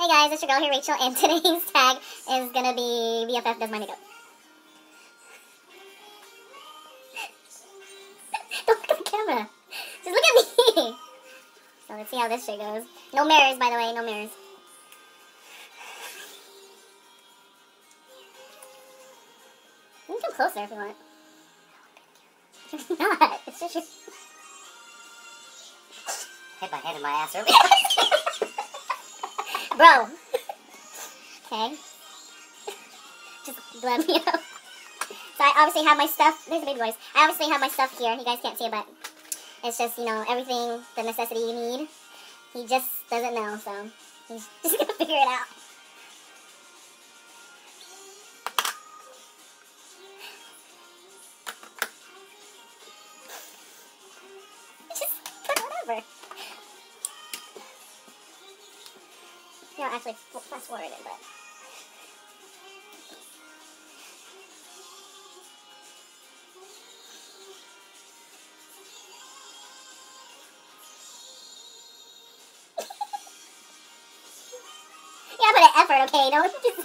Hey guys, it's your girl here, Rachel, and today's tag is gonna be BFF Does My Makeup. Don't look at the camera. Just look at me. So let's see how this shit goes. No mirrors, by the way, no mirrors. You can come closer if you want. You're not. It's just your... Hit my head in my ass earlier. Bro. Okay. Just let me know. So I obviously have my stuff. There's a baby voice. I obviously have my stuff here. You guys can't see it, but it's just, you know, everything, the necessity you need. He just doesn't know, so he's just gonna figure it out. Just put whatever. You know, actually, fast forward it, but. Yeah, put an effort, okay? Don't just...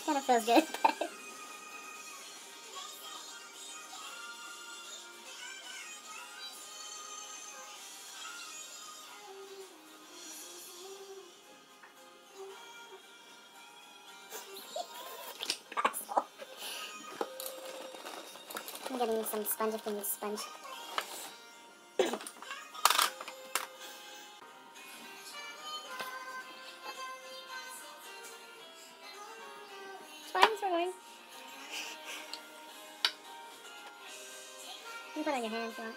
Kind of feels good, but... Asshole. I'm getting some sponge if we use sponge. You can put it on your hand if you want.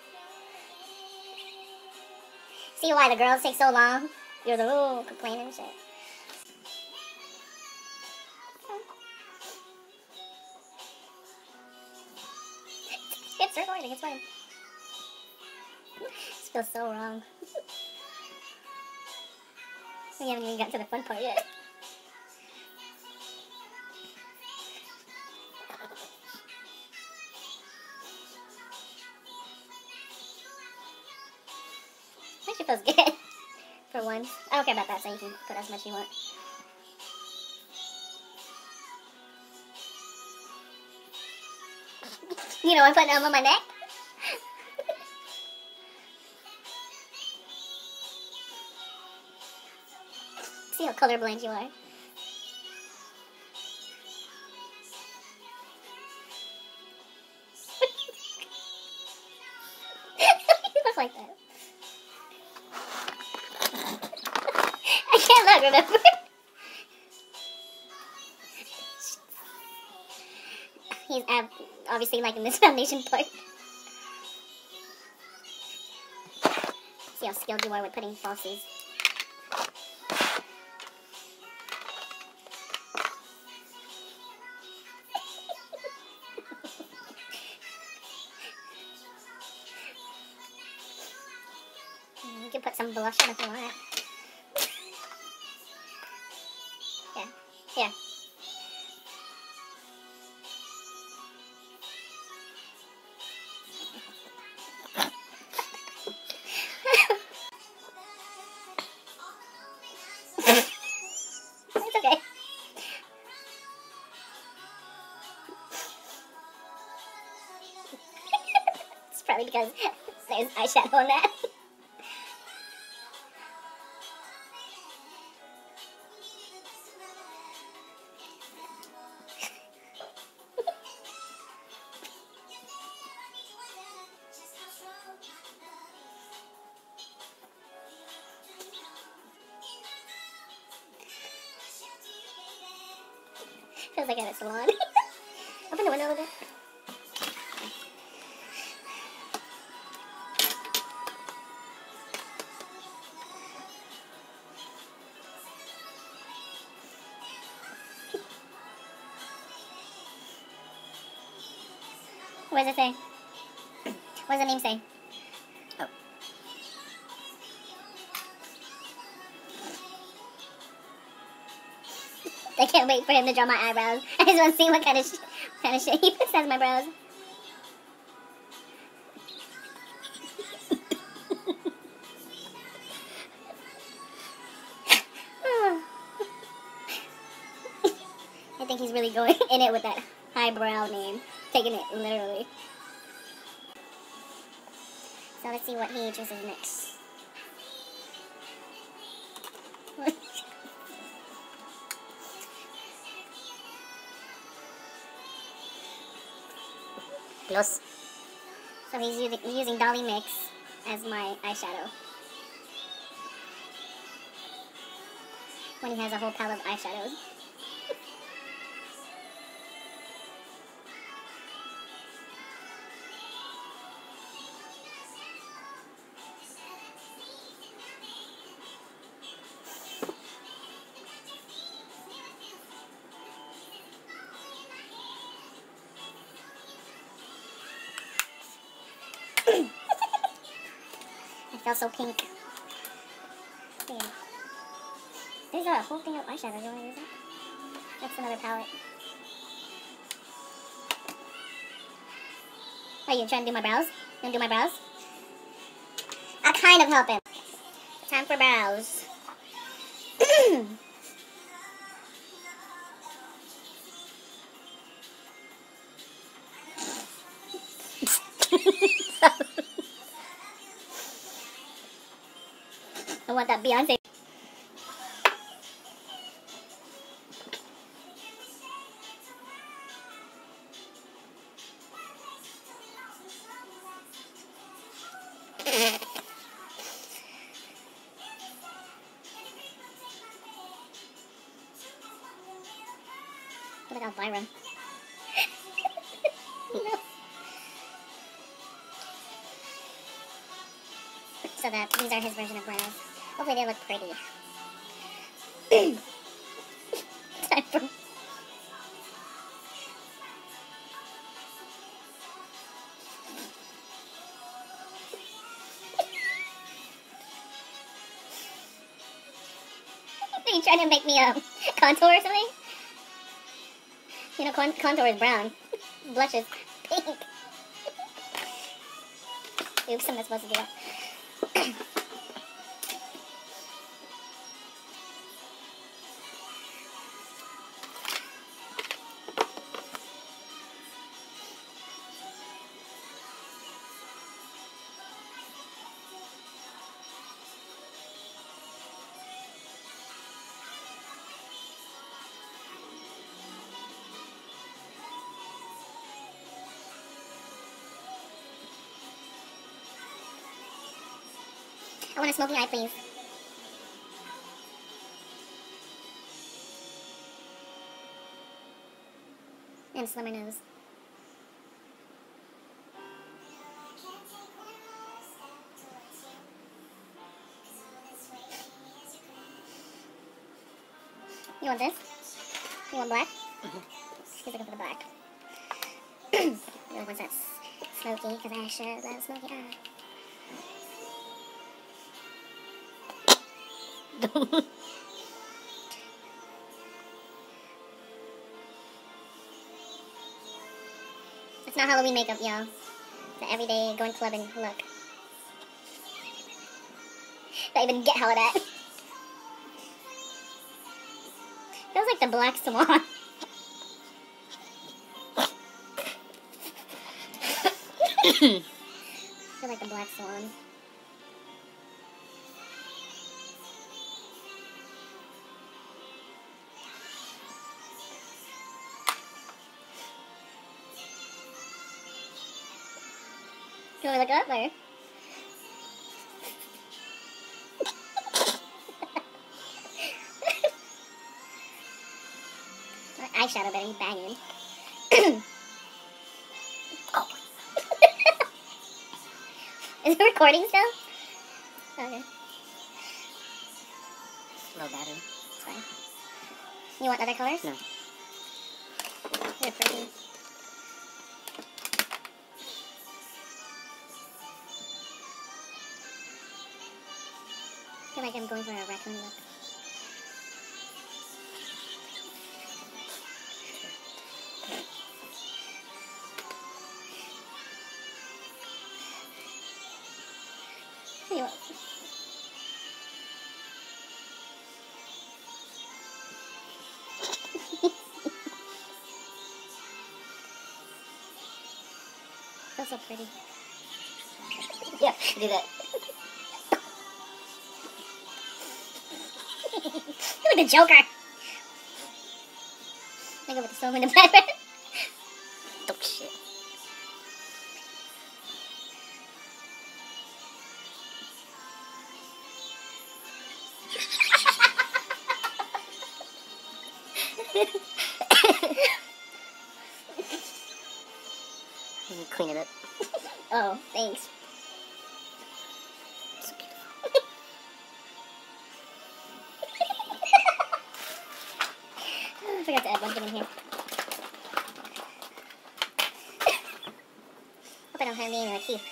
See why the girls take so long? You're the rule, complaining and shit. It's recording, it's fine. This feels so wrong. We haven't even got to the fun part yet. Actually feels good. For once. I don't care about that, so you can put as much as you want. You know, I'm putting them on my neck. See how colorblind you are. You look like that. I can't look, remember? He's obviously liking this foundation part. See how skilled you are with putting falsies. You can put some blush on if you want. Yeah. Here. It's okay. It's probably because there's eyeshadow on that. Feels like at a salon. Open the window a little bit. What does it say? What does the name say? Oh. I can't wait for him to draw my eyebrows. I just want to see what kind of shit he puts as my brows. think he's really going in it with that highbrow name, taking it literally. So let's see what he chooses next. Gloss. So he's using Dolly Mix as my eyeshadow. When he has a whole palette of eyeshadows. I feel so pink. Yeah. There's a whole thing of eyeshadow. Do you want to use it? That's another palette. Are you trying to do my brows? You want to do my brows? I kind of help him. Time for brows. I want that Beyonce. Look at Elvira. No. So that these are his version of brows. Hopefully they look pretty. Time for... Are you trying to make me contour or something? You know, contour is brown. Blush is pink. Oops, I'm not supposed to do that. I want a smoky eye, please. And slimmer nose. You want this? You want black? He's looking for the black. The other one's that smoky, because I sure love smoky eye. It's not Halloween makeup, y'all. The everyday going clubbing look. Don't even get how of that. Feels like the Black Swan. Feel like the Black Swan. Do you want to look up or? Eyeshadow better be banging. Oh. Is it recording still? Okay. Low battery. It's fine. You want other colors? No. They're pretty. I feel like I'm going for a raccoon look. You want... Feels so pretty. Yeah, do that. Look at the Joker. I go with the soul in the background. Oh shit. Clean it up. Oh, thanks. So beautiful. I forgot to add one thing in here. Hope I don't have any in my teeth.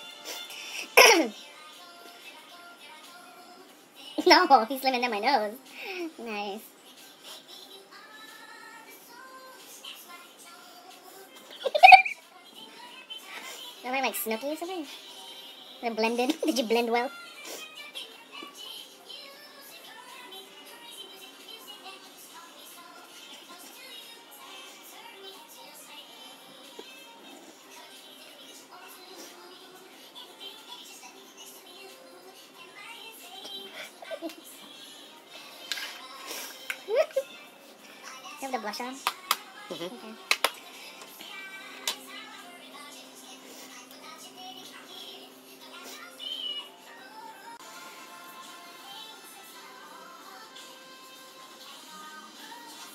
No, he's slimming down my nose. Nice. Am I like Snooki or something? Is it blended? Did you blend well? You have the blush on? Mm-hmm. Okay.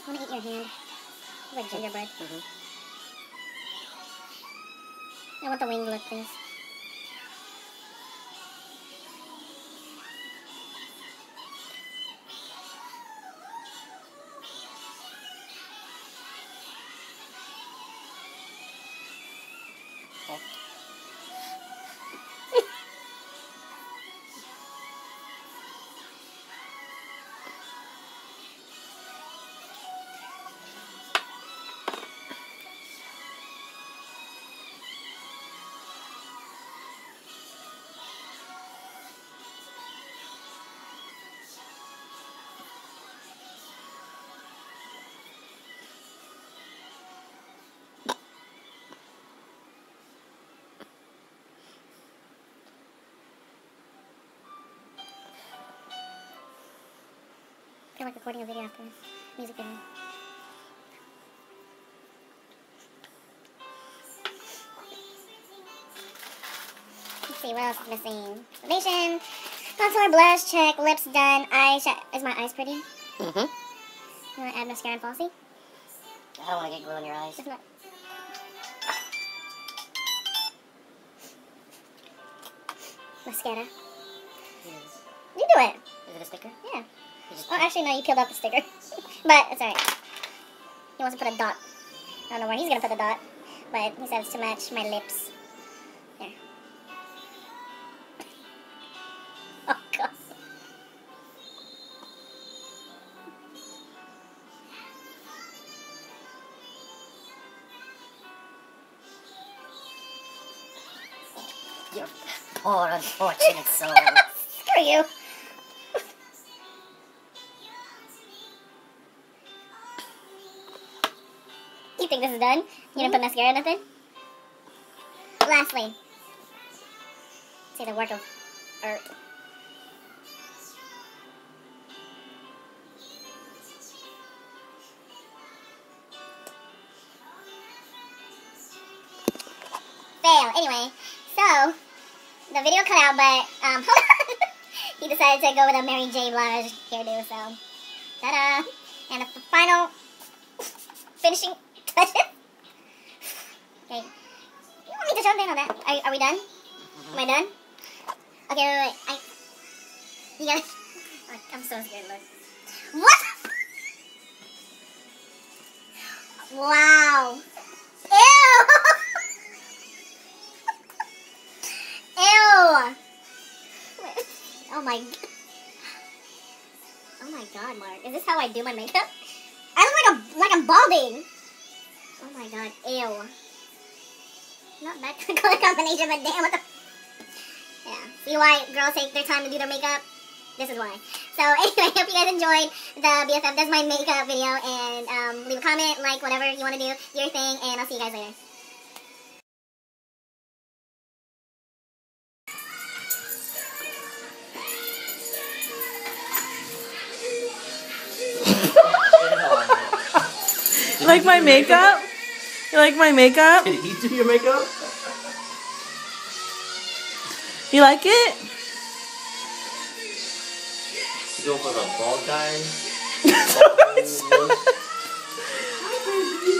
I want to eat your hand. It's like gingerbread. Mm-hmm. I want the wing look, please. Okay. I feel like recording a video after this. Music video. Let's see, what else is missing? Foundation, contour, blush, check, lips done, is my eyes pretty? Mm-hmm. You want to add mascara and falsie? I don't want to get glue in your eyes. If not. Mascara. Yes. You do it. Is it a sticker? Yeah. You just Oh, actually, no, you peeled off the sticker. But it's alright. He wants to put a dot. I don't know where he's going to put the dot. But he says to match my lips. There. Oh, God. Your poor unfortunate soul. Screw you. You think this is done? You didn't put mascara or nothing? Lastly. Say the work of art. Fail. Anyway, so the video cut out, but hold on. He decided to go with a Mary J. Blige hairdo, so ta-da! And the final finishing touches. Okay, you want me to jump in on that? Are we done? Am I done? Okay, wait. You gotta. I'm so scared. Look. What? Wow. Ew. Ew. Oh my. Oh my God, Mark. Is this how I do my makeup? I look like I'm balding. Oh my God. Ew. Not bad color combination, but damn, what the. Yeah. See why girls take their time to do their makeup? This is why. So anyway, I hope you guys enjoyed the BFF Does My Makeup video, and leave a comment, like, whatever you want to do, your thing, and I'll see you guys later. like my makeup? You like my makeup? Did he do your makeup? You like it? You go for the bald guy?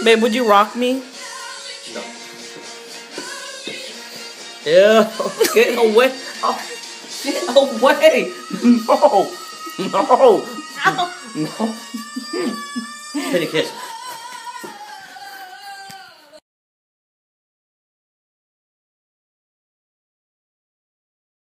Babe, would you rock me? No. Ew, get away. Oh, get away. No. No. No. Give me a kiss.